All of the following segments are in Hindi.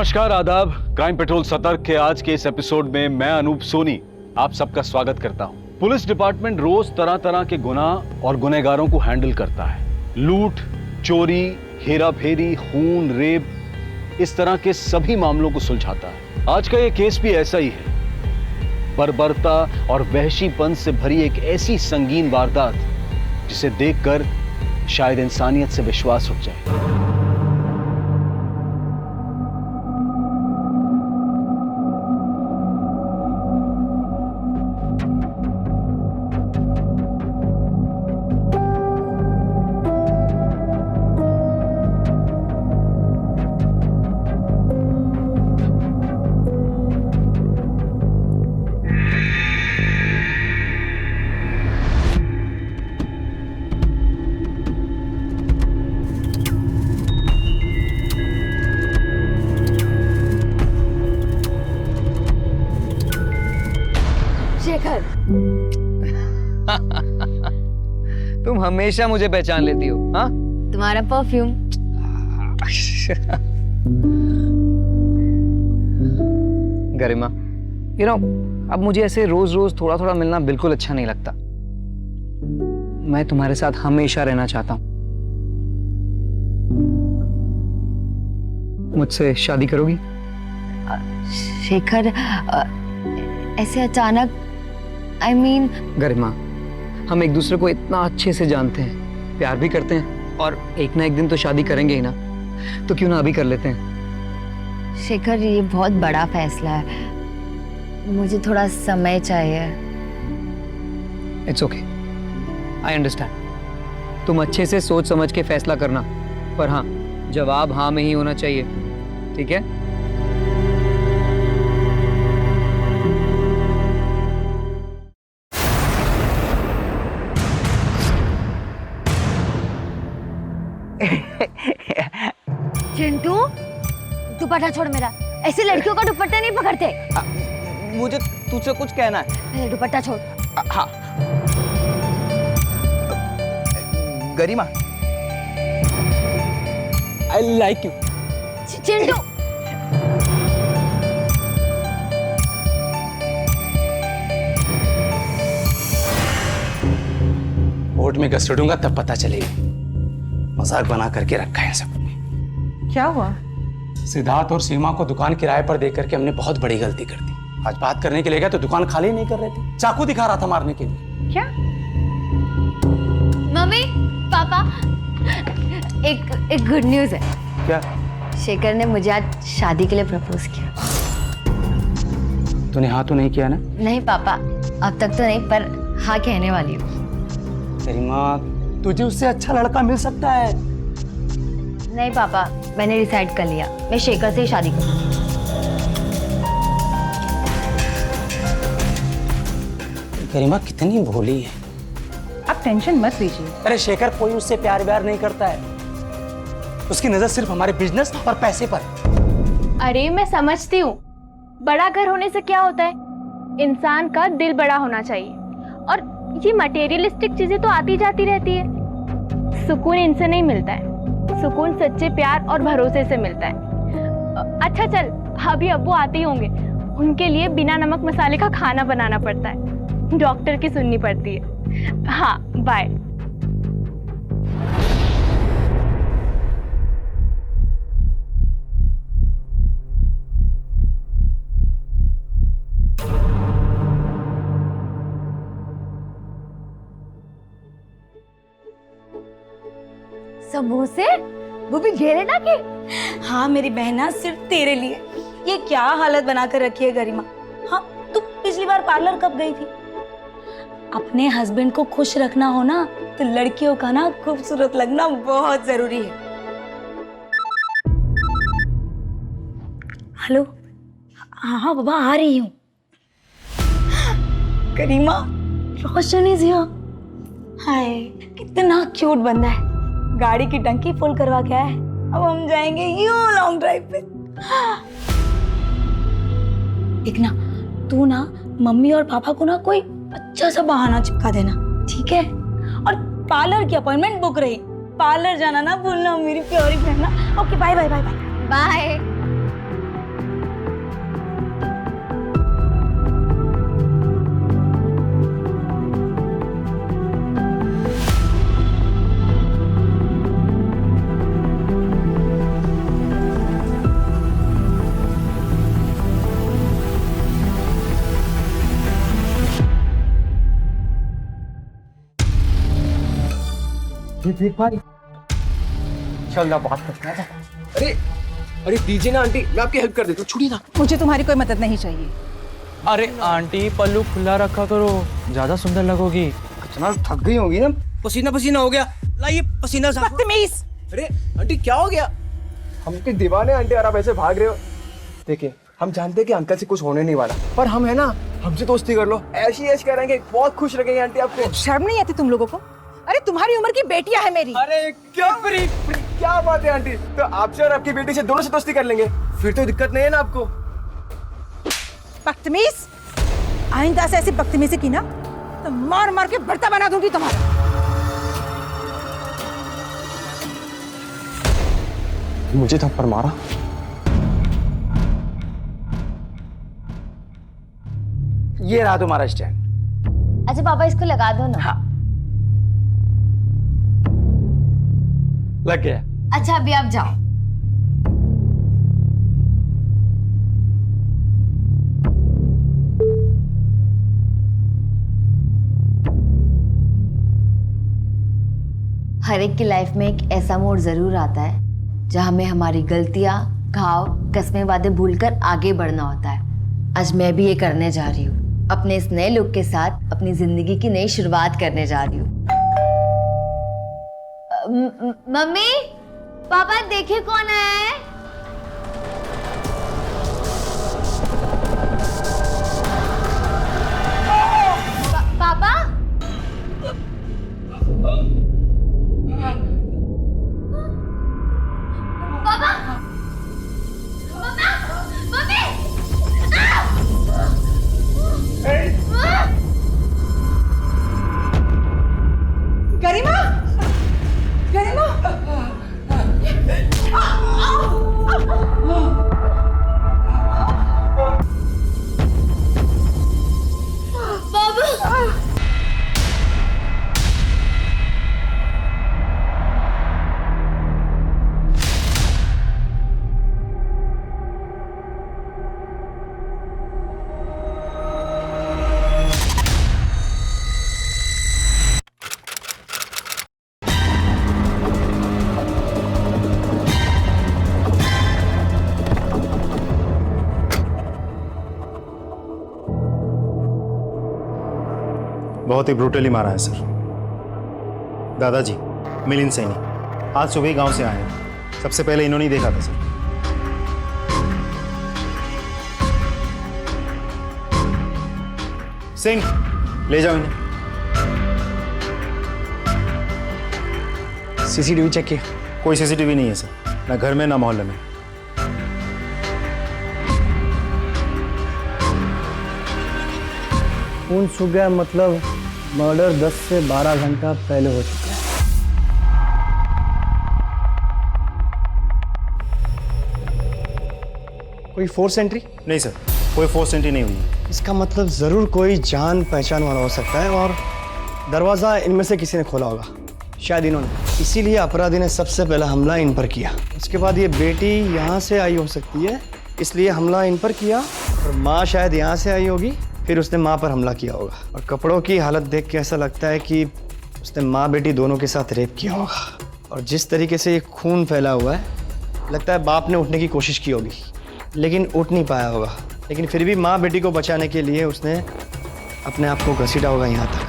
नमस्कार, आदाब। क्राइम पेट्रोल सतर्क के आज के इस एपिसोड में मैं अनूप सोनी आप सबका स्वागत करता हूं। पुलिस डिपार्टमेंट रोज तरह तरह के गुनाह और गुनहगारों को हैंडल करता है। लूट, चोरी, हेरा फेरी, खून, रेप, इस तरह के सभी मामलों को सुलझाता है। आज का ये केस भी ऐसा ही है। बर्बरता और वहशीपन से भरी एक ऐसी संगीन वारदात जिसे देखकर शायद इंसानियत से विश्वास उठ जाए। शेखर, तुम हमेशा मुझे पहचान लेती हो। हाँ, तुम्हारा परफ्यूम। गरिमा, अब मुझे ऐसे रोज रोज थोड़ा थोड़ा मिलना बिल्कुल अच्छा नहीं लगता। मैं तुम्हारे साथ हमेशा रहना चाहता हूँ। मुझसे शादी करोगी? शेखर, ऐसे अचानक गरिमा, हम एक दूसरे को इतना अच्छे से जानते हैं, प्यार भी करते हैं और एक ना एक दिन तो शादी करेंगे ही ना, तो क्यों ना अभी कर लेते हैं। शेखर, ये बहुत बड़ा फैसला है, मुझे थोड़ा समय चाहिए। It's okay, I understand. तुम अच्छे से सोच समझ के फैसला करना, पर हाँ, जवाब हाँ में ही होना चाहिए, ठीक है? चिंटू, दुपट्टा छोड़ मेरा। ऐसे लड़कियों का दुपट्टा नहीं पकड़ते। मुझे तुझसे कुछ कहना है। मेरा दुपट्टा छोड़। हाँ, Garima, I like you. Chintu, court में घसीटूंगा तब पता चलेगा। मजाक बना करके रखा है सबने। क्या हुआ? सिद्धार्थ और सीमा को दुकान किराए पर देकर के हमने बहुत बड़ी गलती कर दी। आज बात करने के लिए गए तो दुकान खाली नहीं कर रहे थे, चाकू दिखा रहा था मारने के लिए। क्या? मम्मी, पापा, एक गुड न्यूज है। क्या? शेखर ने मुझे आज शादी के लिए प्रपोज किया। तूने हाँ तो नहीं किया ना? नहीं पापा, अब तक तो नहीं, पर हाँ कहने वाली हूँ। गरिमा, तुझे उससे अच्छा लड़का मिल सकता है। नहीं पापा, मैंने डिसाइड कर लिया, मैं शेखर से ही शादी करूंगी। गरिमा कितनी भोली है। आप टेंशन मत लीजिए। अरे शेखर कोई उससे प्यार व्यार नहीं करता है, उसकी नजर सिर्फ हमारे बिजनेस और पैसे पर। अरे मैं समझती हूँ, बड़ा घर होने से क्या होता है, इंसान का दिल बड़ा होना चाहिए, और ये मटेरियलिस्टिक चीजें तो आती जाती रहती है। सुकून इनसे नहीं मिलता है, सुकून सच्चे प्यार और भरोसे से मिलता है। अच्छा चल, अभी अब्बू आते ही होंगे, उनके लिए बिना नमक मसाले का खाना बनाना पड़ता है, डॉक्टर की सुननी पड़ती है। हाँ, बाय। समोसे, वो भी घेरे ना के। हाँ मेरी बहना, सिर्फ तेरे लिए। ये क्या हालत बना कर रखी है गरिमा। हाँ, तू पिछली बार पार्लर कब गई थी? अपने हस्बैंड को खुश रखना हो ना, तो लड़कियों का ना खूबसूरत लगना बहुत जरूरी है। हेलो, हाँ बाबा, आ रही हूँ। गरिमा, रोशन इज हियर। हाय, कितना क्यूट बंदा है। गाड़ी की टंकी फुल करवा के आया है। अब हम जाएंगे यूं लॉन्ग ड्राइव पे। एक ना, तू ना मम्मी और पापा को ना कोई अच्छा सा बहाना चिपका देना, ठीक है? और पार्लर की अपॉइंटमेंट बुक रही, पार्लर जाना ना भूलना मेरी प्यारी बहना। Okay, bye bye bye bye bye. देख भाई, चल ना बात करते हैं। अरे अरे दीजिए ना आंटी, मैं आपकी हेल्प कर देता हूँ, छोड़िए ना। मुझे तुम्हारी कोई मदद नहीं चाहिए। अरे आंटी पल्लू खुला रखा करो, ज्यादा सुंदर लगोगी। इतना थक गई होगी ना, पसीना पसीना हो गया। लाइए पसीना साफ। बदतमीज। अरे आंटी क्या हो गया? हम के दीवाने आंटी, और आप ऐसे भाग रहे हो। देखिए हम जानते हैं कि अंकल से कुछ होने नहीं वाला, पर हम है ना, हमसे दोस्ती कर लो, ऐसी ऐश करेंगे, बहुत खुश रखेंगे आंटी आपको। शर्म नहीं आती तुम लोगों को? अरे तुम्हारी उम्र की बेटियां है मेरी। अरे क्या क्या बात है आंटी, तो आपसे और आपकी बेटी से दोनों से दोस्ती कर लेंगे, फिर तो दिक्कत नहीं है ना आपको। बदतमीज, आइंदा से ऐसी बदतमीजी की ना तो मार मार के भरता बना दूंगी तुम्हारा। मुझे थप्पड़ मारा? ये रहा तुम्हारा स्टैंड। अच्छा पापा इसको लगा दो ना। हाँ। लग गया। अच्छा अभी आप जाओ। हर एक की लाइफ में एक ऐसा मोड़ जरूर आता है जहां हमें हमारी गलतियां, घाव, कस्में, वादे भूलकर आगे बढ़ना होता है। आज मैं भी ये करने जा रही हूँ। अपने इस नए लुक के साथ अपनी जिंदगी की नई शुरुआत करने जा रही हूँ। मम्मी, पापा देखिए कौन आया है। पापा? पापा? मम्मी! गरिमा, गरिमा, बहुत ही ब्रूटली मारा है सर। दादाजी मिलिंद सैनी आज सुबह ही गांव से आए हैं। सबसे पहले इन्होंने ही देखा था सर। सिंह ले जाओ इन्हें। सीसीटीवी चेक किया? कोई सीसीटीवी नहीं है सर, ना घर में ना मोहल्ले में। खून सूख गया मतलब मर्डर 10 से 12 घंटा पहले हो चुका है। कोई फोर्स एंट्री? नहीं सर, कोई फोर्स एंट्री नहीं हुई है। इसका मतलब जरूर कोई जान पहचान वाला हो सकता है और दरवाजा इनमें से किसी ने खोला होगा, शायद इन्होंने। इसीलिए अपराधी ने सबसे पहला हमला इन पर किया। उसके बाद ये बेटी यहाँ से आई हो सकती है, इसलिए हमला इन पर किया। और माँ शायद यहाँ से आई होगी, फिर उसने माँ पर हमला किया होगा। और कपड़ों की हालत देख के ऐसा लगता है कि उसने माँ बेटी दोनों के साथ रेप किया होगा। और जिस तरीके से ये खून फैला हुआ है, लगता है बाप ने उठने की कोशिश की होगी लेकिन उठ नहीं पाया होगा। लेकिन फिर भी माँ बेटी को बचाने के लिए उसने अपने आप को घसीटा होगा यहाँ तक,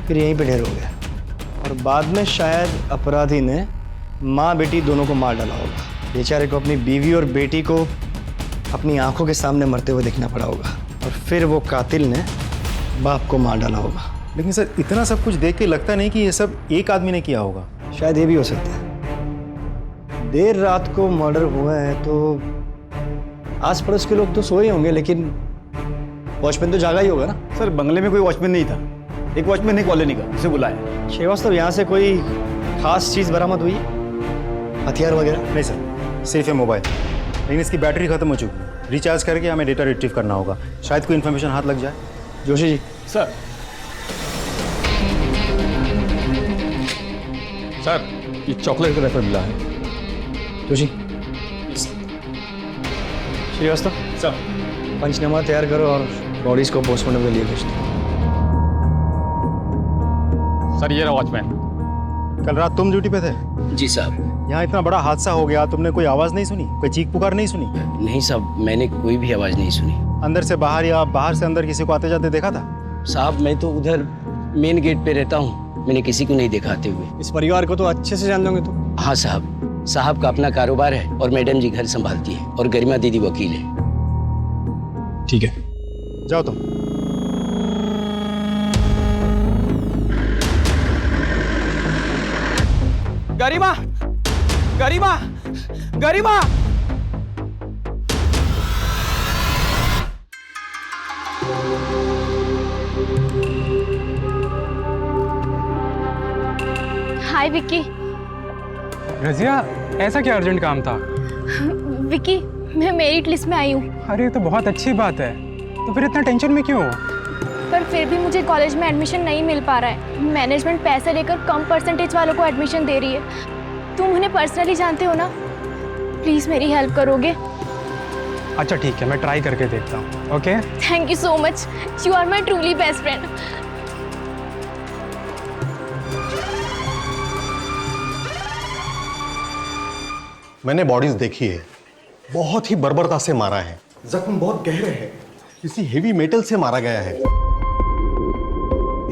फिर यहीं पे ढेर हो गया। और बाद में शायद अपराधी ने माँ बेटी दोनों को मार डाला होगा। बेचारे को अपनी बीवी और बेटी को अपनी आंखों के सामने मरते हुए देखना पड़ा होगा और फिर वो कातिल ने बाप को मार डाला होगा। लेकिन सर इतना सब कुछ देख के लगता नहीं कि ये सब एक आदमी ने किया होगा। शायद ये भी हो सकता है। देर रात को मर्डर हुआ है तो आस पड़ोस के लोग तो सोए होंगे, लेकिन वॉचमैन तो जागा ही होगा ना। सर बंगले में कोई वॉचमैन नहीं था, एक वॉचमैन है कॉलोनी का, उसे बुलाया। श्रीवास्तव, यहाँ से कोई खास चीज़ बरामद हुई, हथियार वगैरह? नहीं सर, सिर्फ है मोबाइल, लेकिन इसकी बैटरी खत्म हो चुकी है। रिचार्ज करके हमें डेटा रिट्रीव करना होगा, शायद कोई इन्फॉर्मेशन हाथ लग जाए। जोशी जी। सर ये चॉकलेट का रेफर मिला है। जोशी। श्रीवास्तव सर, पंचनामा तैयार करो और बॉडीज को पोस्टमार्टम के लिए भेज दो। सर ये रहा वॉचमैन। कल रात तुम ड्यूटी पे थे? जी साहब। यहाँ इतना बड़ा हादसा हो गया, तुमने कोई आवाज नहीं सुनी? कोई चीख पुकार नहीं सुनी? नहीं साहब, मैंने कोई भी आवाज नहीं सुनी। अंदर से बाहर या बाहर से अंदर किसी को आते जाते देखा था? साहब मैं तो उधर मेन गेट पे रहता हूँ, मैंने किसी को नहीं देखा आते हुए। इस परिवार को तो अच्छे से जान दोगे तुम। हाँ साहब, साहब का अपना कारोबार है और मैडम जी घर संभालती है और गरिमा दीदी वकील है। ठीक है, जाओ तुम। गरिमा, गरिमा, गरिमा। हाय विक्की। रजिया, ऐसा क्या अर्जेंट काम था? विक्की, मैं मेरिट लिस्ट में आई हूँ। अरे ये तो बहुत अच्छी बात है, तो फिर इतना टेंशन में क्यों हो? पर फिर भी मुझे कॉलेज में एडमिशन नहीं मिल पा रहा है। मैनेजमेंट पैसे लेकर कम परसेंटेज वालों को एडमिशन दे रही है। तुम उन्हें पर्सनली जानते हो ना, प्लीज़ मेरी हेल्प करोगे? अच्छा ठीक है, मैं ट्राई करके देखता हूँ। Okay, thank you so much, you are my truly best friend. मैंने बॉडीज देखी है, बहुत ही बर्बरता से मारा है, जख्म बहुत गहरे हैं, किसी हेवी मेटल से मारा गया है।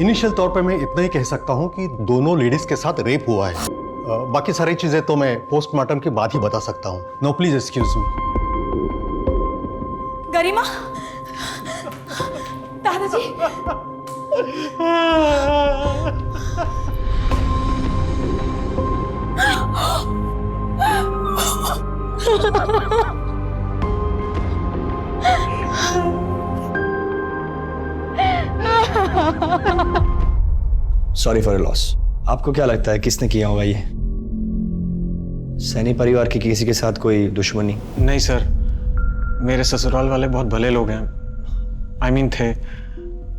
इनिशियल तौर पर मैं इतना ही कह सकता हूं कि दोनों लेडीज के साथ रेप हुआ है। बाकी सारी चीजें तो मैं पोस्टमार्टम के बाद ही बता सकता हूं। No please excuse me. Garima, दादाजी। Sorry for loss. आपको क्या लगता है किसने किया होगा ये? सैनी परिवार की किसी के साथ कोई दुश्मनी? नहीं सर, मेरे ससुराल वाले बहुत भले लोग हैं। I mean थे,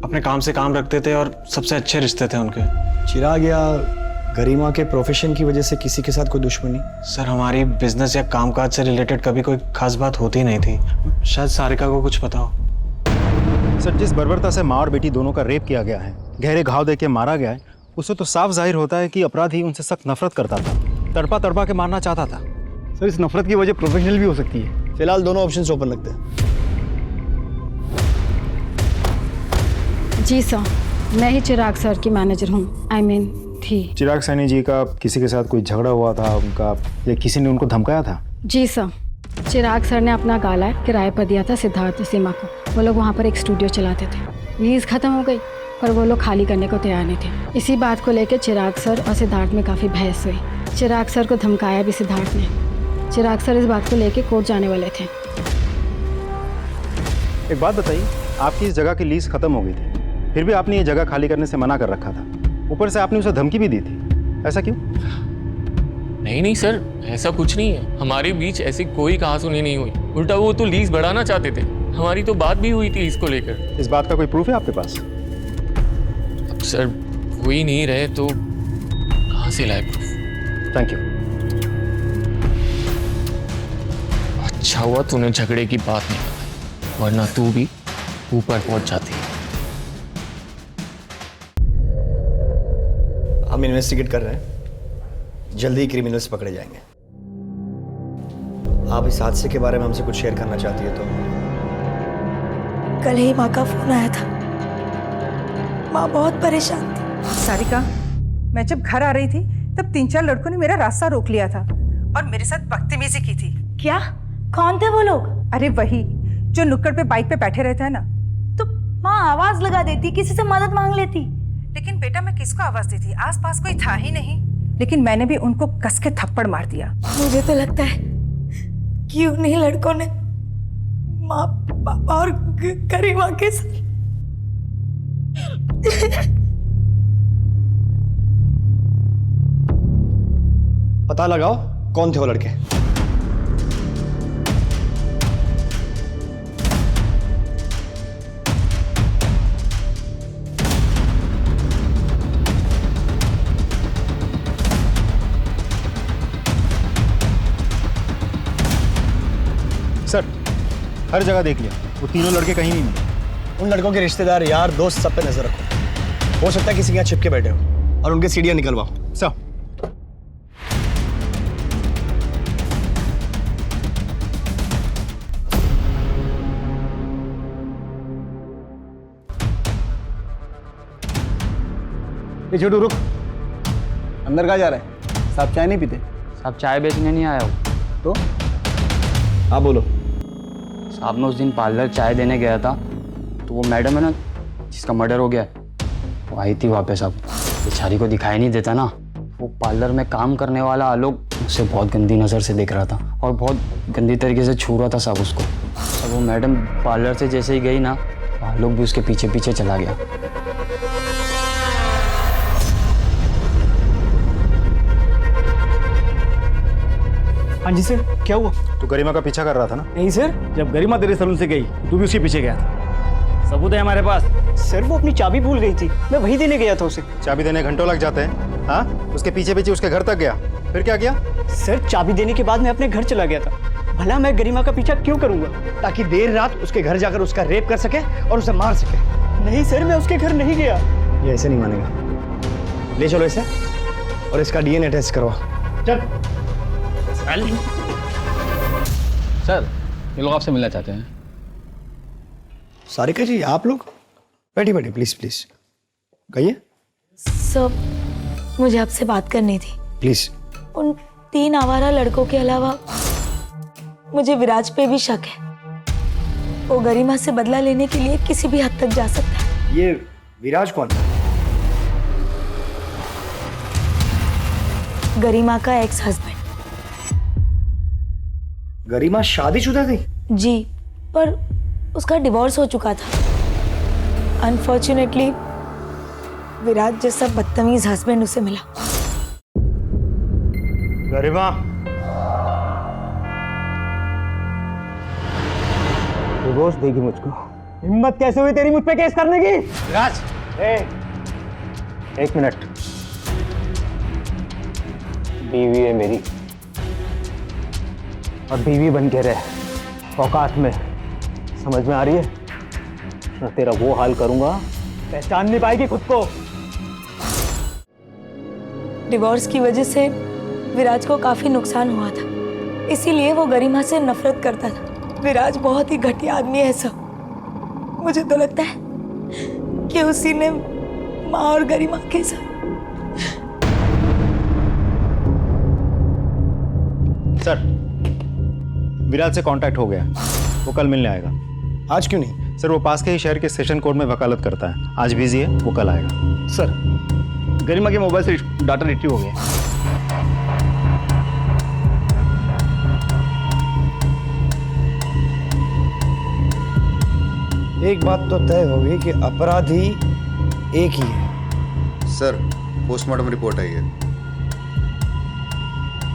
अपने काम से काम रखते थे और सबसे अच्छे रिश्ते थे उनके। चिराग या गरिमा के प्रोफेशन की वजह से किसी के साथ कोई दुश्मनी? सर हमारी बिजनेस या कामकाज से रिलेटेड कभी कोई खास बात होती नहीं थी। शायद सारिका को कुछ पता हो। सर, जिस बर्बरता से माँ और बेटी दोनों का रेप किया गया है, गहरे घाव देके मारा गया है, उससे तो साफ जाहिर होता है कि अपराधी उनसे सख्त नफरत करता था, तड़पा तड़पा के मारना चाहता था। सर, इस नफरत की वजह प्रोफेशनल भी हो सकती है। फिलहाल दोनों ऑप्शंस ओपन रखते हैं। जी सर, मैं ही चिराग सर की मैनेजर हूँ। आई मीन थी। चिराग सैनी जी का किसी के साथ कोई झगड़ा हुआ था उनका, या किसी ने उनको धमकाया था? जी सर, चिराग सर ने अपना गाला किराए पर दिया था सिद्धार्थ और सीमा को। वो लोग वहाँ पर एक स्टूडियो चलाते थे। लीज खत्म हो गई पर वो लोग खाली करने को तैयार नहीं थे। इसी बात को लेकर चिराग सर और सिद्धार्थ में काफ़ी बहस हुई। चिराग सर को धमकाया भी सिद्धार्थ ने। चिराग सर इस बात को लेकर कोर्ट जाने वाले थे। एक बात बताइए, आपकी इस जगह की लीज खत्म हो गई थी, फिर भी आपने ये जगह खाली करने से मना कर रखा था। ऊपर से आपने उसे धमकी भी दी थी, ऐसा क्यों? नहीं सर, ऐसा कुछ नहीं है। हमारे बीच ऐसी कोई कहासुनी नहीं हुई। उल्टा वो तो लीज बढ़ाना चाहते थे। हमारी तो बात भी हुई थी इसको लेकर। इस बात का कोई प्रूफ है आपके पास? अब सर हो ही नहीं रहे तो कहाँ से लाए प्रूफ? Thank you. अच्छा हुआ तूने झगड़े की बात नहीं बताई, वरना तू भी ऊपर पहुंच जाती। हम इन्वेस्टिगेट कर रहे हैं, जल्दी ही क्रिमिनल्स पकड़े जाएंगे। आप इस हादसे के बारे में हमसे कुछ शेयर करना चाहती है तो? कल ही माँ का फोन आया था। माँ बहुत परेशान थी। सारिका, मैं जब घर आ रही थी तब 3-4 लड़कों ने मेरा रास्ता रोक लिया था और मेरे साथ बदतमीजी की थी। क्या? कौन थे वो लोग? अरे वही जो नुक्कड़ पे बाइक पे बैठे रहते हैं ना। तो माँ आवाज लगा देती, किसी से मदद मांग लेती। लेकिन बेटा मैं किसको आवाज दी थी? आसपास कोई था ही नहीं। लेकिन मैंने भी उनको कस के थप्पड़ मार दिया। मुझे तो लगता है कि उन्हीं लड़कों ने माँ, पापा और गरिमा के साथ पता लगाओ कौन थे वो लड़के। सर, हर जगह देख लिया, वो तीनों लड़के कहीं नहीं मिले। उन लड़कों के रिश्तेदार, यार, दोस्त सब पे नजर रखो। हो सकता है किसी के यहाँ छिपके बैठे हो और उनके सीढ़ियाँ निकलवाओ। सर, ये छोटू रुक, अंदर कहाँ जा रहा है? साहब चाय नहीं पीते? साहब चाय बेचने नहीं आया हूँ। तो हाँ बोलो। साहब मैं उस दिन पार्लर चाय देने गया था, तो वो मैडम है ना जिसका मर्डर हो गया है, वो आई थी वहाँ पे। साहब बेचारी को दिखाई नहीं देता ना, वो पार्लर में काम करने वाला आलोक उसे बहुत गंदी नज़र से देख रहा था और बहुत गंदी तरीके से छू रहा था साहब उसको। अब वो मैडम पार्लर से जैसे ही गई ना, आलोक भी उसके पीछे पीछे चला गया। हाँ जी सर, क्या हुआ? तू गरिमा का पीछा कर रहा था ना? नहीं सर, जब गरिमा तेरे सलून से गई तू भी उसके पीछे गया था। सबूत है हमारे पास। सर वो अपनी चाबी भूल गई थी, मैं वही देने गया था उसे। चाबी देने घंटों लग जाते हैं। हाँ, उसके पीछे पीछे उसके घर तक गया, फिर क्या किया? सर चाबी देने के बाद मैं अपने घर चला गया था। भला मैं गरिमा का पीछा क्यों करूंगा? ताकि देर रात उसके घर जाकर उसका रेप कर सके और उसे मार सके। नहीं सर, मैं उसके घर नहीं गया। ये ऐसे नहीं मानेगा। ले चलो इसे और इसका डीएनए टेस्ट करवा। चल। सर, ये लोग आपसे मिलना चाहते हैं। सारिका जी, आप लोग बैठिए बैठिए, प्लीज प्लीज कहिए। सर मुझे आपसे बात करनी थी। प्लीज। उन 3 आवारा लड़कों के अलावा मुझे विराज पे भी शक है। वो गरिमा से बदला लेने के लिए किसी भी हद तक जा सकता है। ये विराज कौन? गरिमा का एक्स हस्बैंड। गरिमा शादीशुदा थी? जी, पर उसका डिवोर्स हो चुका था। अनफॉर्चुनेटली विराज जैसा बदतमीज हस्बैंड उसे मिला। गरिमा, डिवोर्स देगी मुझको? हिम्मत कैसे हुई तेरी मुझ पे केस करने की? विराज, एक मिनट। बीवी है मेरी और बीवी बन के रहे औकात में, समझ में आ रही है ना? तेरा वो हाल करूंगा पहचान नहीं पाएगी खुद को। डिवोर्स की वजह से विराज को काफी नुकसान हुआ था, इसीलिए वो गरिमा से नफरत करता था। विराज बहुत ही घटिया आदमी है सर। मुझे तो लगता है कि उसी ने माँ और गरिमा के साथ। सर, विराज से कांटेक्ट हो गया, वो कल मिलने आएगा। आज क्यों नहीं? सर वो पास के ही शहर के सेशन कोर्ट में वकालत करता है, आज बिजी है, वो कल आएगा। सर गरिमा के मोबाइल से डाटा रिट्रीव हो गया। एक बात तो तय होगी कि अपराधी एक ही है। सर पोस्टमार्टम रिपोर्ट आई है।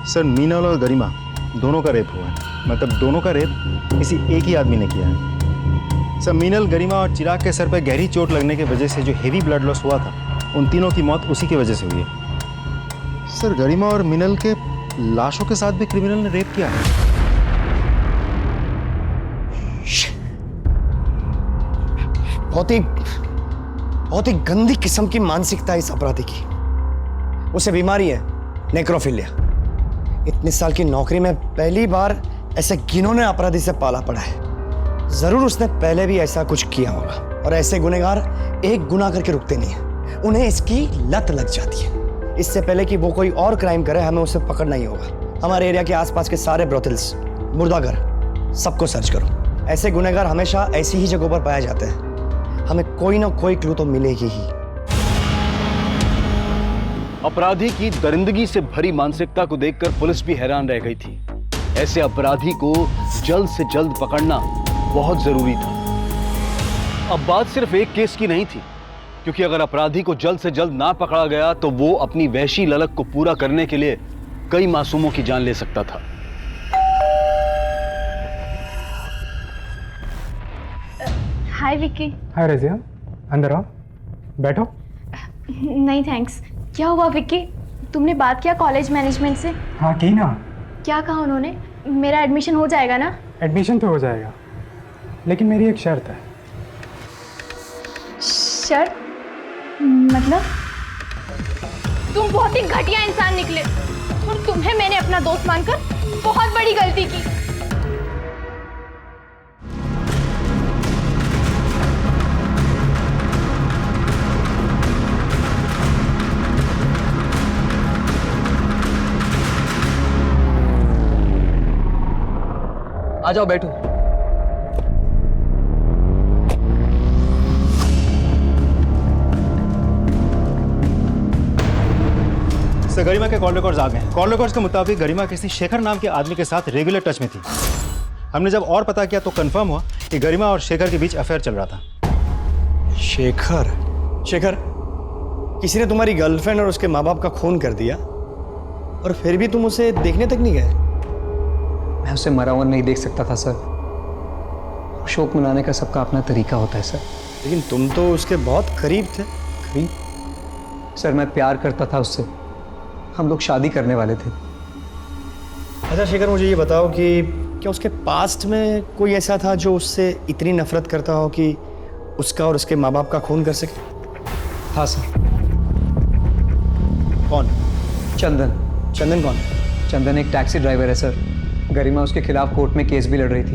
सर मीनल और गरिमा दोनों का रेप हुआ है, मतलब दोनों का रेप किसी एक ही आदमी ने किया है। सर मीनल, गरिमा और चिराग के सर पर गहरी चोट लगने की वजह से जो हेवी ब्लड लॉस हुआ था, उन तीनों की मौत उसी की वजह से हुई है। सर गरिमा और मिनल के लाशों के साथ भी क्रिमिनल ने रेप किया है। बहुत ही गंदी किस्म की मानसिकता है इस अपराधी की। उसे बीमारी है नेक्रोफिलिया। इतने साल की नौकरी में पहली बार ऐसे घिनौने अपराधी से पाला पड़ा है। जरूर उसने पहले भी ऐसा कुछ किया होगा, और ऐसे गुनहगार एक गुनाह करके रुकते नहीं है, उन्हें इसकी लत लग जाती है। इससे पहले कि वो कोई और क्राइम करे, हमें उसे पकड़ना ही होगा। हमारे एरिया के आसपास के सारे ब्रोथल्स, मुर्दाघर, सबको सर्च करो। ऐसे गुनहगार हमेशा ऐसी ही जगहों पर पाए जाते हैं। हमें कोई ना कोई क्लू तो मिलेगी ही। अपराधी की दरिंदगी से भरी मानसिकता को देखकर पुलिस भी हैरान रह गई थी। ऐसे अपराधी को जल्द से जल्द पकड़ना बहुत जरूरी था। अब बात सिर्फ एक केस की नहीं थी, क्योंकि अगर अपराधी को जल्द से जल्द ना पकड़ा गया तो वो अपनी वहशी ललक को पूरा करने के लिए कई मासूमों की जान ले सकता था। हाय विक्की। हाय रजिया, अंदर आओ, बैठो। नहीं थैंक्स। क्या हुआ विक्की? तुमने बात किया कॉलेज मैनेजमेंट से? हाँ की ना। क्या कहा उन्होंने? मेरा एडमिशन हो जाएगा ना? एडमिशन तो हो जाएगा, लेकिन मेरी एक शर्त है। शर्त? मतलब? तुम बहुत ही घटिया इंसान निकले और तुम्हें मैंने अपना दोस्त मानकर बहुत बड़ी गलती की। आ जाओ बैठो। सर गरिमा के कॉल रिकॉर्ड्स आ गए। कॉल रिकॉर्ड्स के मुताबिक गरिमा किसी शेखर नाम के आदमी के साथ रेगुलर टच में थी। हमने जब और पता किया तो कंफर्म हुआ कि गरिमा और शेखर के बीच अफेयर चल रहा था। शेखर? शेखर, किसी ने तुम्हारी गर्लफ्रेंड और उसके माँ बाप का खून कर दिया और फिर भी तुम उसे देखने तक नहीं गए? मैं उसे मरा हुआ नहीं देख सकता था सर। शोक मनाने का सबका अपना तरीका होता है सर। लेकिन तुम तो उसके बहुत करीब थे। करीब? सर मैं प्यार करता था उससे, हम लोग शादी करने वाले थे। अच्छा शेखर, मुझे ये बताओ कि क्या उसके पास्ट में कोई ऐसा था जो उससे इतनी नफरत करता हो कि उसका और उसके माँ बाप का खून कर सके? हाँ सर। कौन? चंदन। चंदन कौन? चंदन एक टैक्सी ड्राइवर है सर। गरिमा उसके खिलाफ कोर्ट में केस भी लड़ रही थी।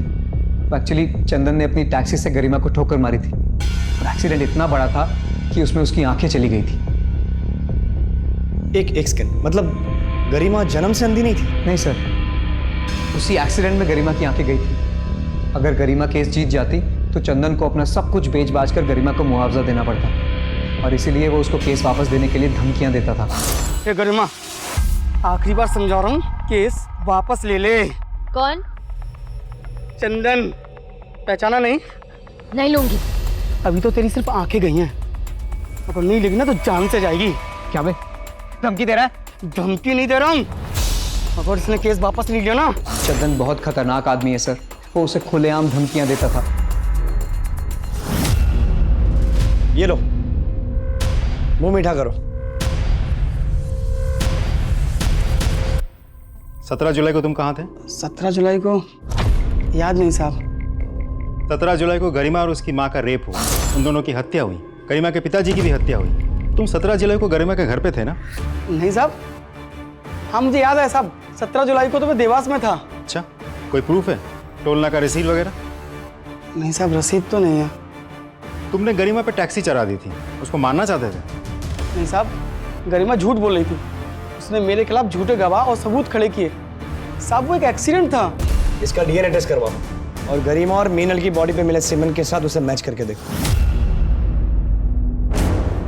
एक्चुअली चंदन ने अपनी टैक्सी से गरिमा को ठोकर मारी थी और एक्सीडेंट इतना बड़ा था कि उसमें उसकी आंखें चली गई थी। एक सेकंड, मतलब गरिमा जन्म से अंधी नहीं थी? नहीं सर, उसी एक्सीडेंट में गरिमा की आंखें गई थी। अगर गरिमा केस जीत जाती तो चंदन को अपना सब कुछ बेच बाच कर गरिमा को मुआवजा देना पड़ता और इसीलिए वो उसको केस वापस देने के लिए धमकियां देता था। ए गरिमा, आखिरी बार समझा रहा हूँ, केस वापस ले ले। कौन? चंदन। पहचाना नहीं? नहीं लूंगी। अभी तो तेरी सिर्फ आंखें गई हैं, अगर नहीं लेगी ना तो जान से जाएगी। क्या बे, धमकी दे रहा है? धमकी नहीं दे रहा हूँ, अगर इसने केस वापस नहीं लिया ना। चंदन बहुत खतरनाक आदमी है सर, वो उसे खुलेआम धमकियां देता था। ये लो, मुंह मीठा करो। 17 जुलाई को तुम कहाँ थे? 17 जुलाई को याद नहीं साहब। 17 जुलाई को गरिमा और उसकी माँ का रेप हुआ, उन दोनों की हत्या हुई। गरिमा के पिताजी की भी हत्या हुई। तुम 17 जुलाई को गरिमा के घर पे थे ना? नहीं साहब, हाँ मुझे याद है साहब, 17 जुलाई को तो मैं देवास में था। अच्छा, कोई प्रूफ है? टोलना का रसीद वगैरह? नहीं साहब, रसीद तो नहीं है। तुमने गरिमा पे टैक्सी चढ़ा दी थी, उसको मारना चाहते थे? नहीं साहब, गरिमा झूठ बोल रही थी। उसने मेरे खिलाफ झूठे गवाह और सबूत खड़े किए। साहब वो एक एक्सीडेंट था। इसका डीएनए टेस्ट करवाओ और गरिमा और मीनल की बॉडी पे मिले सीमेंट के साथ उसे मैच करके देखो।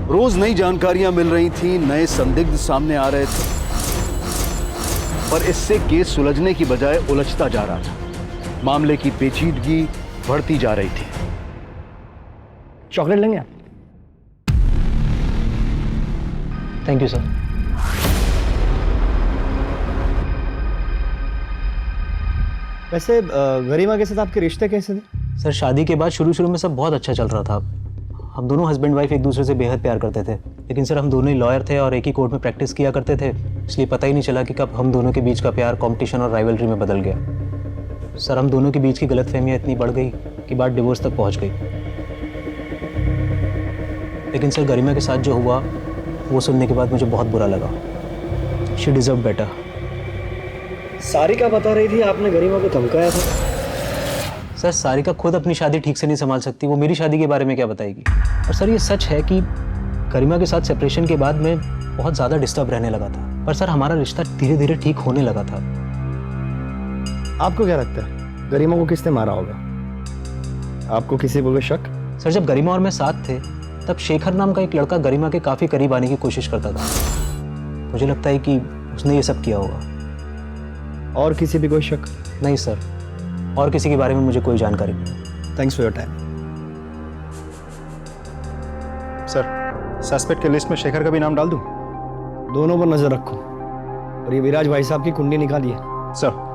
रोज नई जानकारियां मिल रही थी, नए संदिग्ध सामने आ रहे थे, पर इससे केस सुलझने की बजाय उलझता जा रहा था। मामले की पेचीदगी बढ़ती जा रही थी। चॉकलेट लेंगे आप? Thank you sir. वैसे गरिमा के साथ आपके रिश्ते कैसे थे? सर शादी के बाद शुरू में सब बहुत अच्छा चल रहा था। हम दोनों हस्बैंड वाइफ एक दूसरे से बेहद प्यार करते थे, लेकिन सर हम दोनों ही लॉयर थे और एक ही कोर्ट में प्रैक्टिस किया करते थे, इसलिए पता ही नहीं चला कि कब हम दोनों के बीच का प्यार कंपटीशन और राइवलरी में बदल गया। सर हम दोनों के बीच की गलतफहमियां इतनी बढ़ गई कि बात डिवोर्स तक पहुंच गई। लेकिन सर गरिमा के साथ जो हुआ वो सुनने के बाद मुझे बहुत बुरा लगा। She deserve better. सारिका बता रही थी आपने गरिमा को धमकाया था। सर सारिका खुद अपनी शादी ठीक से नहीं संभाल सकती, वो मेरी शादी के बारे में क्या बताएगी। और सर ये सच है कि गरिमा के साथ सेपरेशन के बाद मैं बहुत ज़्यादा डिस्टर्ब रहने लगा था, पर सर हमारा रिश्ता धीरे धीरे ठीक होने लगा था। आपको क्या लगता है गरिमा को किसने मारा होगा? आपको किसी पर शक? सर जब गरिमा और मैं साथ थे तब शेखर नाम का एक लड़का गरिमा के काफ़ी करीब आने की कोशिश करता था। मुझे लगता है कि उसने ये सब किया होगा। और किसी भी कोई शक? नहीं सर, और किसी के बारे में मुझे कोई जानकारी नहीं। Thanks for your time. Sir suspect के लिस्ट में शेखर का भी नाम डाल दूं? दोनों पर नजर रखो और ये विराज भाई साहब की कुंडली निकालिए। सर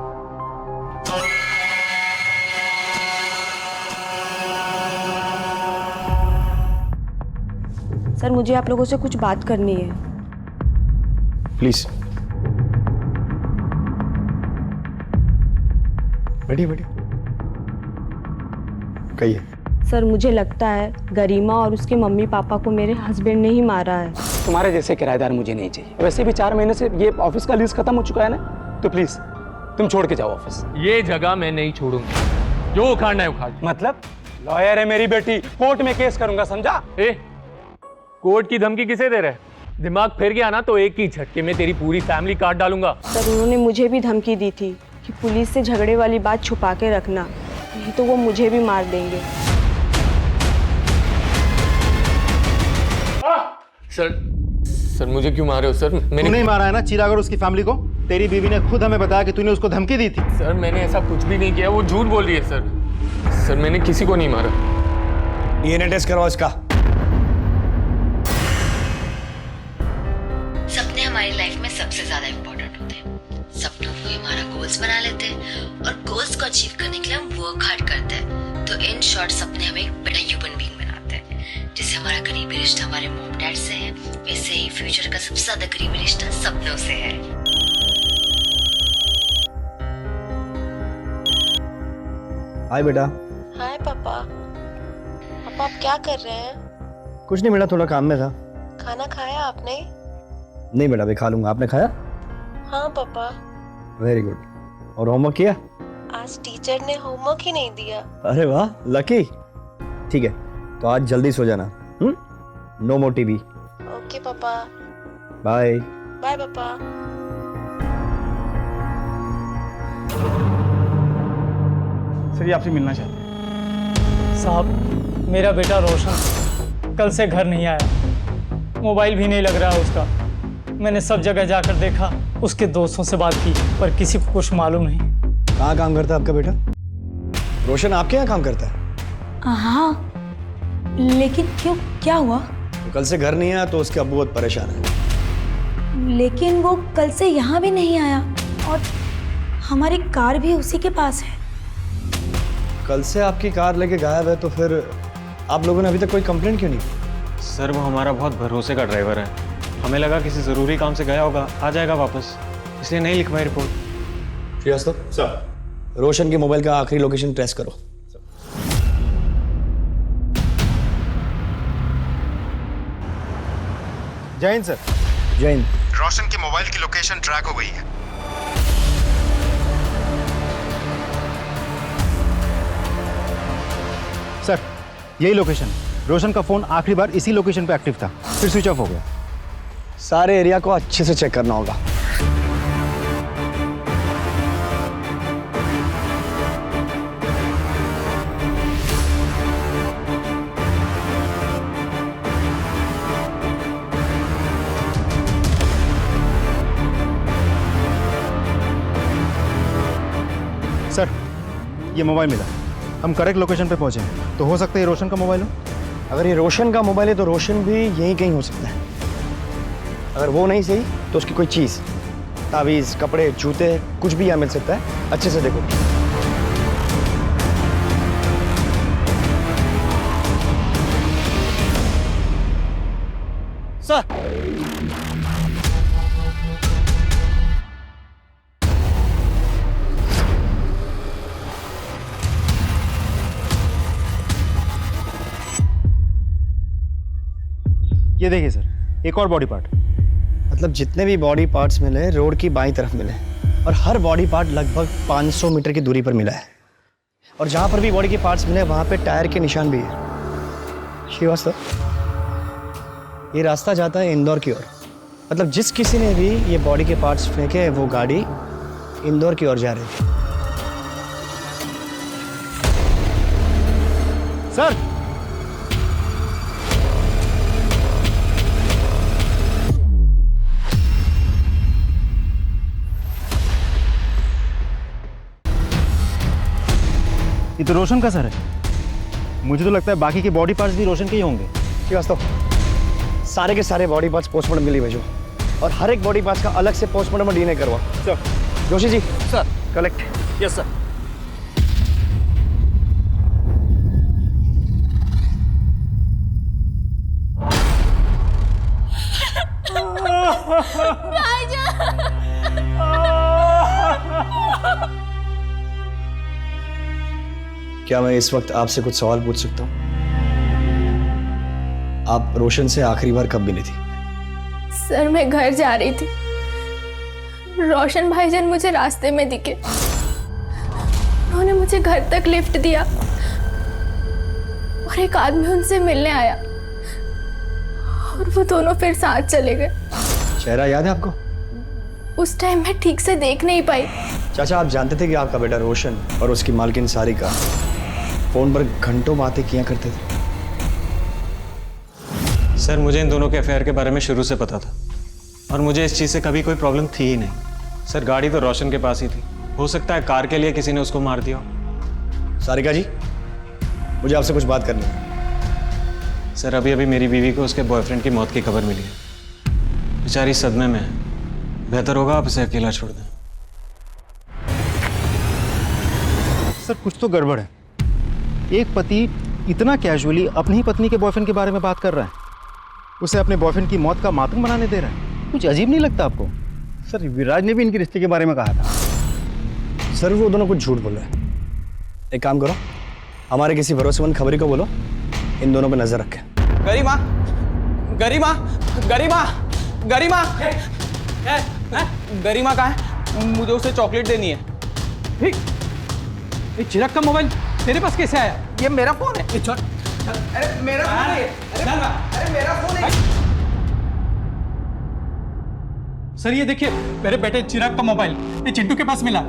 सर मुझे आप लोगों से कुछ बात करनी है। प्लीज बैठिए बैठिए, कहिए। सर मुझे लगता है गरिमा और उसके मम्मी पापा को मेरे हस्बैंड ने ही मारा है। तुम्हारे जैसे किराएदार मुझे नहीं चाहिए। वैसे भी 4 महीने से ये ऑफिस का लीज खत्म हो चुका है ना, तो प्लीज तुम छोड़ के जाओ ऑफिस। ये जगह मैं नहीं छोड़ूंगा, जो उखाड़ना है उखाड़। मतलब लॉयर है मेरी बेटी, कोर्ट में केस करूंगा, समझा? कोर्ट की धमकी किसे दे रहे? दिमाग फिर गया ना तो एक ही झटके में तेरी पूरी फैमिली काट डालूंगा। सर उन्होंने मुझे भी धमकी दी थी कि पुलिस से झगड़े वाली बात छुपा के रखना, नहीं तो वो मुझे भी मार देंगे। सर मुझे क्यों मारे हो सर? मैंने नहीं मारा है ना चिराग और उसकी फैमिली को। तेरी बीवी ने खुद हमें बताया कि तूने उसको धमकी दी थी। सर मैंने ऐसा कुछ भी नहीं किया, वो झूठ बोल रही है सर। सर मैंने किसी को नहीं मारा। डीएनए टेस्ट करवाओ इसका। सपने हमारी लाइफ में सबसे ज्यादा इम्पोर्टेंट होते हैं। सपनों को ही हमारा गोल्स बना लेते हैं और गोल्स को अचीव करने के लिए हम वर्क हार्ड करते हैं। तो इन शॉर्ट सपने हमें एक बड़ा ह्यूमन बीइंग बनाते हैं। जैसे हमारा करीबी रिश्ता हमारे मॉम डैड से है, वैसे ही फ्यूचर का सबसे ज्यादा करीबी रिश्ता सपनों से है। हाय बेटा। हाय पापा। पापा आप क्या कर रहे हैं? कुछ नहीं बेटा, थोड़ा काम में था। खाना खाया आपने? नहीं बेटा, अभी खा लूंगा। आपने खाया? हाँ पापा। Very good. और होमवर्क किया? आज टीचर ने होमवर्क ही नहीं दिया। अरे वाह, लकी। ठीक है, तो आज जल्दी सो जाना। No more TV. ओके पापा। बाय। बाय पापा। सर ये आपसे मिलना चाहते हैं। साहब मेरा बेटा रोशन कल से घर नहीं आया, मोबाइल भी नहीं लग रहा है उसका। मैंने सब जगह जाकर देखा, उसके दोस्तों से बात की, पर किसी को कुछ मालूम नहीं। कहाँ काम करता है आपका बेटा? रोशन आपके यहाँ काम करता है? हाँ, लेकिन क्यों, क्या हुआ? तो कल से घर नहीं आया तो उसके अब्बू बहुत परेशान है। लेकिन वो कल से यहाँ भी नहीं आया और हमारी कार भी उसी के पास है। कल से आपकी कार लेके गायब है, तो फिर आप लोगों ने अभी तक कोई कंप्लेंट क्यों नहीं? सर वो हमारा बहुत भरोसे का ड्राइवर है, हमें लगा किसी ज़रूरी काम से गया होगा, आ जाएगा वापस, इसलिए नहीं लिखवाई रिपोर्ट। श्रीवास्तव सर, रोशन के मोबाइल का आखिरी लोकेशन ट्रेस करो। जय हिंद सर। जय हिंद। रोशन की मोबाइल की लोकेशन ट्रैक हो गई है। सर यही लोकेशन। रोशन का फोन आखिरी बार इसी लोकेशन पे एक्टिव था, फिर स्विच ऑफ हो गया। सारे एरिया को अच्छे से चेक करना होगा। सर ये मोबाइल मिला, हम करेक्ट लोकेशन पे पहुंचे हैं, तो हो सकता है ये रोशन का मोबाइल हो। अगर ये रोशन का मोबाइल है तो रोशन भी यहीं कहीं हो सकता है। अगर वो नहीं सही तो उसकी कोई चीज़, तावीज़, कपड़े, जूते, कुछ भी यहाँ मिल सकता है। अच्छे से देखो। सर ये देखिए सर, एक और बॉडी पार्ट। मतलब जितने भी बॉडी पार्ट्स मिले रोड की बाईं तरफ मिले, और हर बॉडी पार्ट लगभग 500 मीटर की दूरी पर मिला है। और जहाँ पर भी बॉडी के पार्ट्स मिले वहाँ पे टायर के निशान भी है। श्रीवास्तव, ये रास्ता जाता है इंदौर की ओर। मतलब जिस किसी ने भी ये बॉडी के पार्ट्स फेंके, वो गाड़ी इंदौर की ओर जा रही थी। सर ये तो रोशन का सर है। मुझे तो लगता है बाकी के बॉडी पार्ट्स भी रोशन के ही होंगे। श्रीवास्तव, सारे के सारे बॉडी पार्ट्स पोस्टमार्टम के लिए भेजो, और हर एक बॉडी पार्ट्स का अलग से पोस्टमार्टम और डीएनए करवाओ। Sir. Joshi ji. Sir. Collect. Yes sir. क्या मैं इस वक्त आपसे कुछ सवाल पूछ सकता हूँ? आप रोशन से आखिरी बार कब मिली थी? सर मैं घर जा रही थी, रोशन भाईजान मुझे रास्ते में दिखे। उन्होंने मुझे घर तक लिफ्ट दिया और एक आदमी उनसे मिलने आया और वो दोनों फिर साथ चले गए। चेहरा याद है आपको? उस टाइम मैं ठीक से देख नहीं पाई, चाचा, आप जानते थे कि आपका बेटा रोशन और उसकी मालकिन सारिका फोन पर घंटों बातें किया करते थे? सर मुझे इन दोनों के अफेयर के बारे में शुरू से पता था और मुझे इस चीज़ से कभी कोई प्रॉब्लम थी ही नहीं। सर गाड़ी तो रोशन के पास ही थी, हो सकता है कार के लिए किसी ने उसको मार दिया हो। सारिका जी, मुझे आपसे कुछ बात करनी है। सर अभी अभी मेरी बीवी को उसके बॉयफ्रेंड की मौत की खबर मिली है, बेचारी सदमे में है, बेहतर होगा आप इसे अकेला छोड़ दें। सर कुछ तो गड़बड़ है। एक पति इतना कैजुअली अपनी ही पत्नी के बॉयफ्रेंड के बारे में बात कर रहा है, उसे अपने बॉयफ्रेंड की मौत का मातम बनाने दे रहा है। कुछ अजीब नहीं लगता आपको? सर विराज ने भी इनके रिश्ते के बारे में कहा था। सर वो दोनों कुछ झूठ बोल रहे हैं। एक काम करो, हमारे किसी भरोसेमंद खबरी को बोलो, इन दोनों पे नजर रखें। गरिमा, गरिमा, गरिमा, गरिमा, गरिमा कहाँ है? मुझे उसे चॉकलेट देनी है। ये चिराग का मोबाइल तेरे पास कैसे आया? ये मेरा फोन है। अरे मेरा फोन है। अरे मेरा फोन है। सर ये देखिए, मेरे बेटे चिराग का मोबाइल ये चिंटू के पास मिला।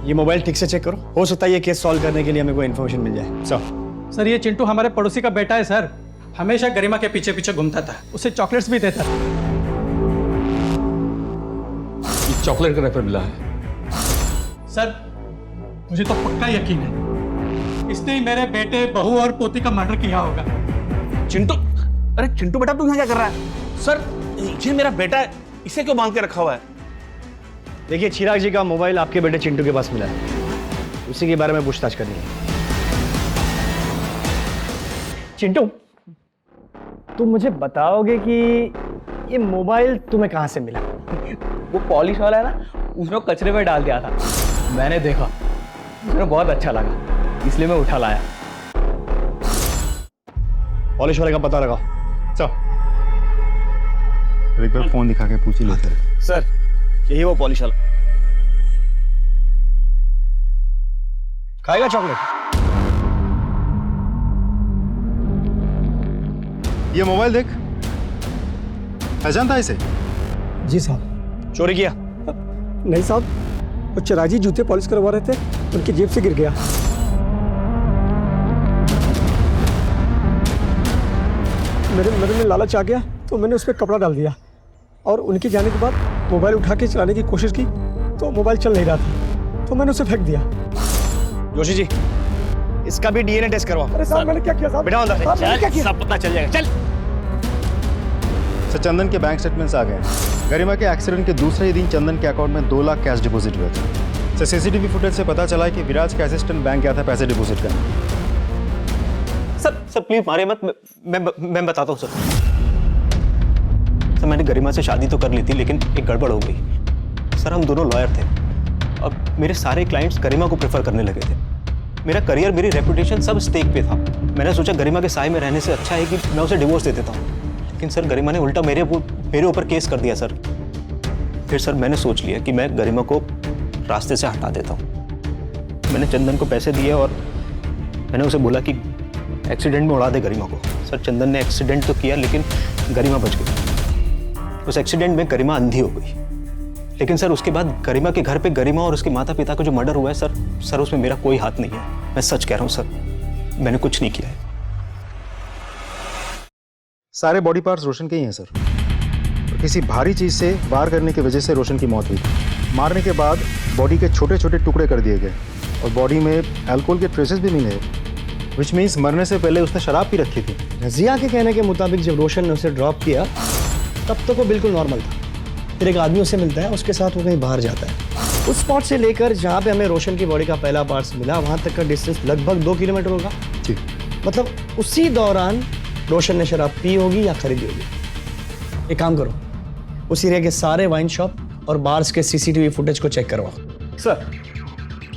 ये मोबाइल ठीक से चेक करो, हो सकता है ये केस सॉल्व करने के लिए हमें कोई इन्फॉर्मेशन मिल जाए। सर ये चिंटू हमारे पड़ोसी का बेटा है सर, हमेशा गरिमा के पीछे पीछे घूमता था, उसे चॉकलेट्स भी देता था। ये चॉकलेट का रैपर मिला है। सर मुझे तो पक्का यकीन है इसने ही मेरे बेटे, बहू और पोती का मर्डर किया होगा। चिंटू, अरे चिंटू बेटा तू यहाँ क्या कर रहा है? सर ये मेरा बेटा है, इसे क्यों बांध के रखा हुआ है? देखिए, चिराग जी का मोबाइल आपके बेटे चिंटू के पास मिला है, उसी के बारे में पूछताछ करनी है। चिंटू, तुम मुझे बताओगे कि ये मोबाइल तुम्हें कहाँ से मिला? वो पॉलिश वाला है ना, उसने कचरे में डाल दिया था, मैंने देखा, मुझे बहुत अच्छा लगा, इसलिए मैं उठा लाया। पॉलिश वाले का पता लगाओ। चल एक बार फोन दिखा के पूछ ही लेते हैं। सर यही वो पॉलिश वाला। खाएगा चॉकलेट? ये मोबाइल देख, पहचानता है इसे? जी साहब। चोरी किया? नहीं साहब, वो चिराग जी जूते पॉलिश करवा रहे थे, उनकी जेब से गिर गया। मेरे में लालच आ गया तो मैंने उस पर कपड़ा डाल दिया और उनके जाने के बाद मोबाइल उठा के चलाने की कोशिश की तो मोबाइल चल नहीं रहा था, तो मैंने उसे फेंक दिया। जोशी जी, इसका भी डीएनए टेस्ट करवाओ। अरे साहब मैंने क्या किया साहब? बिठा अंदर। साहब, मैंने क्या किया? सब पता चल जाएगा। चल। सर चंदन के बैंक स्टेटमेंट्स आ गए। गरिमा के एक्सीडेंट के दूसरे ही दिन चंदन के अकाउंट में 2 लाख कैश डिपॉजिट हुए थे। सर सीसीटीवी फुटेज से पता चला कि विराज के असिस्टेंट बैंक गया था पैसे डिपॉजिट करने। सर प्लीज मारे मत, मैं बताता हूँ सर। मैंने गरिमा से शादी तो कर ली थी, लेकिन एक गड़बड़ हो गई। सर हम दोनों लॉयर थे, अब मेरे सारे क्लाइंट्स गरिमा को प्रेफर करने लगे थे। मेरा करियर, मेरी रेपुटेशन सब स्टेक पे था। मैंने सोचा गरिमा के साए में रहने से अच्छा है कि मैं उसे डिवोर्स दे देता हूँ, लेकिन सर गरिमा ने उल्टा मेरे ऊपर केस कर दिया सर। फिर सर मैंने सोच लिया कि मैं गरिमा को रास्ते से हटा देता हूँ। मैंने चंदन को पैसे दिए और मैंने उसे बोला कि एक्सीडेंट में उड़ा दे गरिमा को। सर चंदन ने एक्सीडेंट तो किया, लेकिन गरिमा बच गई। उस एक्सीडेंट में गरिमा अंधी हो गई, लेकिन सर उसके बाद गरिमा के घर पे गरिमा और उसके माता पिता का जो मर्डर हुआ है सर उसमें मेरा कोई हाथ नहीं है। मैं सच कह रहा हूँ सर, मैंने कुछ नहीं किया है। सारे बॉडी पार्ट्स रोशन के ही हैं सर। तो किसी भारी चीज से वार करने की वजह से रोशन की मौत हुई। मारने के बाद बॉडी के छोटे छोटे टुकड़े कर दिए गए और बॉडी में अल्कोहल के ट्रेसेस भी मिले, विच मीन्स मरने से पहले उसने शराब पी रखी थी। रजिया के कहने के मुताबिक जब रोशन ने उसे ड्रॉप किया तब तक वो बिल्कुल नॉर्मल था। फिर एक आदमी उसे मिलता है, उसके साथ वो कहीं बाहर जाता है। उस स्पॉट से लेकर जहाँ पे हमें रोशन की बॉडी का पहला पार्ट्स मिला, वहाँ तक का डिस्टेंस लगभग 2 किलोमीटर होगा। जी। मतलब उसी दौरान रोशन ने शराब पी होगी या खरीदी होगी। एक काम करो, उस एरिया के सारे वाइन शॉप और बार्स के सीसीटीवी फुटेज को चेक करवाओ। सर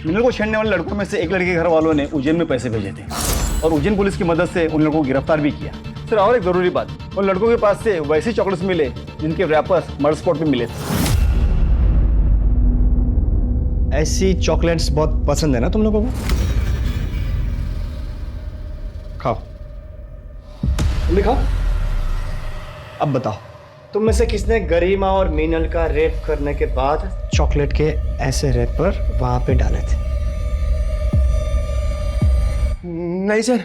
मिनल को छेड़ने वाले लड़कों में से एक लड़के के घर वालों ने उज्जैन में पैसे भेजे थे और उज्जैन पुलिस की मदद से उन लोगों को गिरफ्तार भी किया। सर और एक जरूरी बात, उन लड़कों के पास से वैसे चॉकलेट्स मिले जिनके रैपर्स मर्डर स्पॉट पे मिले थे। ऐसी चॉकलेट्स बहुत पसंद है ना तुम लोगों को? खाओ, तुम भी खाओ। अब बताओ, तुम में से किसने गरिमा और मीनल का रेप करने के बाद चॉकलेट के ऐसे रैपर वहां पे डाले थे? नहीं सर,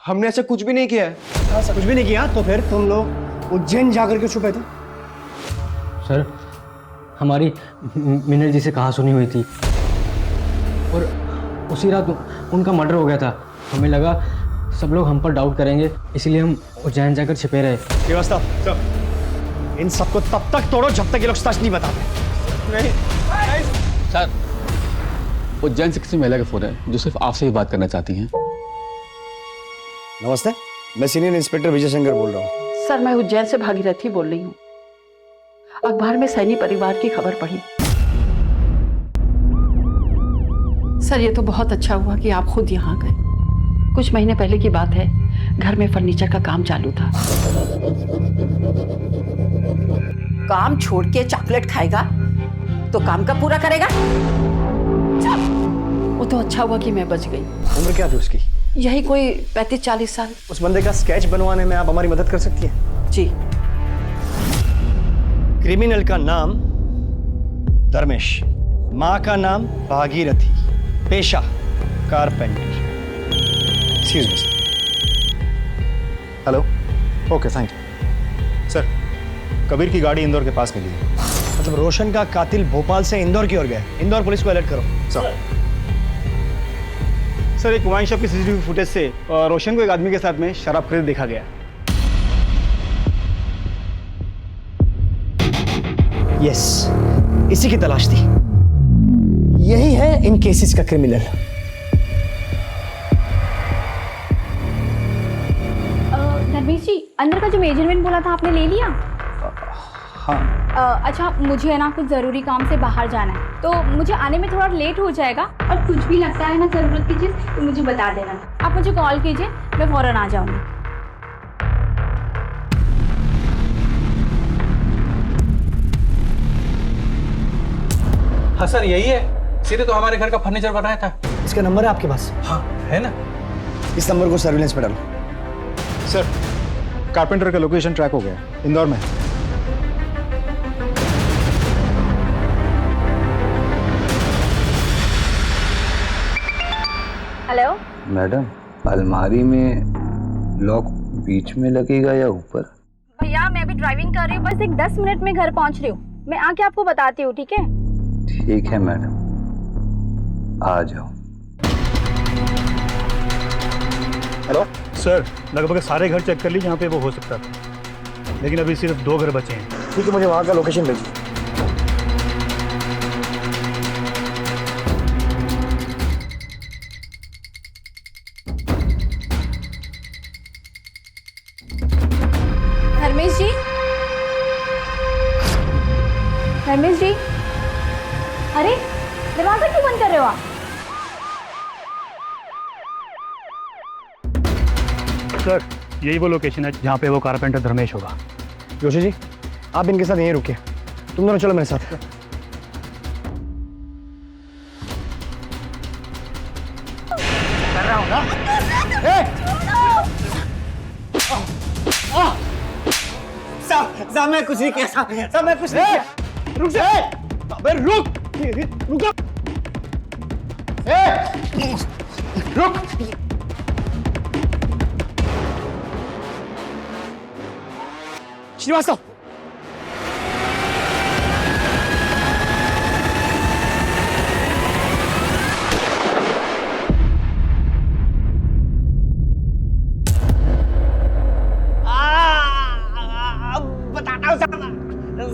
हमने ऐसा कुछ भी नहीं किया है। ऐसा कुछ भी नहीं किया तो फिर तुम लोग उज्जैन जाकर के छुपे थे? सर, हमारी मीनल जी से कहाँ सुनी हुई थी और उसी रात उनका मर्डर हो गया था। हमें लगा सब लोग हम पर डाउट करेंगे, इसलिए हम उज्जैन जाकर छिपे रहे। व्यवस्था सर, इन सबको तब तक तोड़ो जब तक ये लोग सच नहीं बताते। नहीं सर, उज्जैन से किसी महिला का फोन है जो सिर्फ आपसे ही बात करना चाहती हैं। नमस्ते, मैं सीनियर इंस्पेक्टर विजय शंकर बोल रहा हूँ। सर, मैं उज्जैन से भागीरथी बोल रही हूँ। अखबार में सैनी परिवार की खबर पढ़ी। सर, ये तो बहुत अच्छा हुआ कि आप खुद यहाँ गए। कुछ महीने पहले की बात है, घर में फर्नीचर का काम चालू था। काम छोड़ के चॉकलेट खाएगा तो काम कब पूरा करेगा? वो तो अच्छा हुआ कि मैं बच गई। उम्र क्या थी उसकी? यही कोई 35-40 साल। उस बंदे का स्केच बनवाने में आप हमारी मदद कर सकती हैं? जी। क्रिमिनल का नाम धर्मेश, माँ का नाम भागीरथी, पेशा carpenter. Excuse me. Hello. Okay, thank you sir. Kabir की गाड़ी इंदौर के पास मिली है। मतलब रोशन का कातिल भोपाल से इंदौर की ओर गया। इंदौर पुलिस को अलर्ट करो। सर, एक वाइन शॉप की सीसीटीवी फुटेज से रोशन को एक आदमी के साथ में शराब खरीद देखा गया। यस, इसी की तलाश थी। यही है इन केसेस का क्रिमिनल। धर्मेश जी, अंदर का जो मेजरमेंट बोला था आपने ले लिया? हाँ। अच्छा, मुझे है ना कुछ ज़रूरी काम से बाहर जाना है, तो मुझे आने में थोड़ा लेट हो जाएगा। और कुछ भी लगता है ना ज़रूरत की चीज़ तो मुझे बता देना। आप मुझे कॉल कीजिए, मैं फ़ौरन आ जाऊँगी। हाँ सर, यही है। सीधे तो हमारे घर का फर्नीचर बनाया था। इसका नंबर है आपके पास? हाँ, है ना। इस नंबर को सर्विलेंस पे डालो। सर, कारपेंटर का लोकेशन ट्रैक हो गया, इंदौर में। हेलो मैडम, अलमारी में लॉक बीच में लगेगा या ऊपर? भैया, मैं अभी ड्राइविंग कर रही हूँ, बस एक 10 मिनट में घर पहुँच रही हूँ। मैं आके आपको बताती हूँ, ठीक है? ठीक है मैडम, आ जाओ। हेलो सर, लगभग सारे घर चेक कर ली जहाँ पे वो हो सकता था, लेकिन अभी सिर्फ 2 घर बचे हैं। ठीक है, मुझे वहाँ का लोकेशन भेजिए। धर्मेश जी, धर्मेश जी, अरे दरवाजा क्यों बंद कर रहे हो आप? सर, यही वो लोकेशन है जहाँ पे वो कारपेंटर धर्मेश होगा। जोशी जी, आप इनके साथ यहीं रुकिए। तुम दोनों चलो मेरे साथ। कर रहा हूँ ना। साहब, मैं कुछ नहीं किया। साहब, मैं कुछ नहीं किया। रुक जा। अबे रुक। रुक। रुक। श्रीवास्तव, बताता हूँ,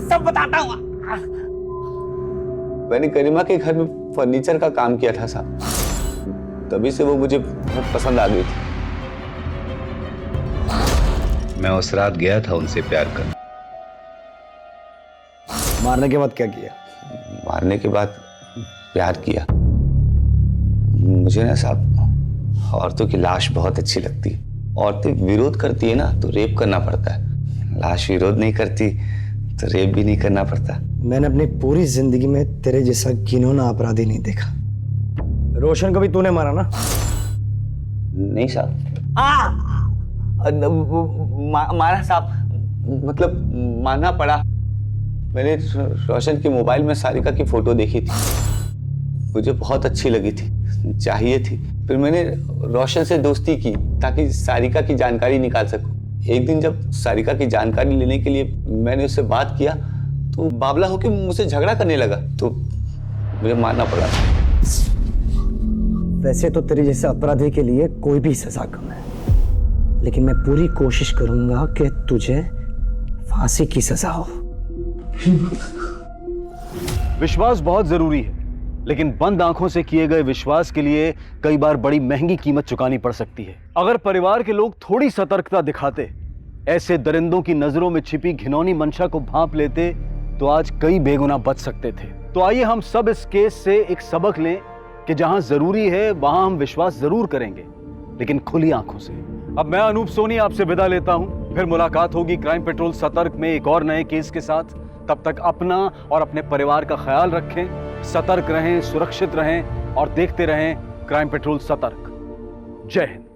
सब बताता हूँ। मैंने गरिमा के घर में फर्नीचर का काम किया था साहब, तभी से वो मुझे बहुत पसंद आ गई थी। मैं उस रात गया था उनसे प्यार करने। मारने के बाद क्या किया? मारने के बाद प्यार किया। मुझे ना साहब औरतों की लाश बहुत अच्छी लगती है। औरतें विरोध करती है ना तो रेप करना पड़ता है, लाश विरोध नहीं करती तो रेप भी नहीं करना पड़ता। मैंने अपनी पूरी जिंदगी में तेरे जैसा घिनौना अपराधी नहीं देखा। रोशन को भी तूने मारा ना? नहीं साहब। मारा साहब, मतलब मानना पड़ा। मैंने रोशन के मोबाइल में सारिका की फोटो देखी थी, मुझे बहुत अच्छी लगी थी, चाहिए थी। फिर मैंने रोशन से दोस्ती की ताकि सारिका की जानकारी निकाल सकूं। एक दिन जब सारिका की जानकारी लेने के लिए मैंने उससे बात किया तो बावला होकर मुझसे झगड़ा करने लगा, तो मुझे मानना पड़ा। वैसे तो तेरे जैसे अपराधी के लिए कोई भी सजा कम है, लेकिन मैं पूरी कोशिश करूंगा कि तुझे फांसी की सजा हो। विश्वास बहुत जरूरी है, लेकिन बंद आंखों से किए गए विश्वास के लिए कई बार बड़ी महंगी कीमत चुकानी पड़ सकती है। अगर परिवार के लोग थोड़ी सतर्कता दिखाते, ऐसे दरिंदों की नजरों में छिपी घिनौनी मंशा को भांप लेते, तो आज कई बेगुनाह बच सकते थे। तो आइए हम सब इस केस से एक सबक लें कि जहां जरूरी है वहां हम विश्वास जरूर करेंगे, लेकिन खुली आंखों से। अब मैं अनूप सोनी आपसे विदा लेता हूं, फिर मुलाकात होगी क्राइम पेट्रोल सतर्क में एक और नए केस के साथ। तब तक अपना और अपने परिवार का ख्याल रखें, सतर्क रहें, सुरक्षित रहें और देखते रहें क्राइम पेट्रोल सतर्क। जय हिंद।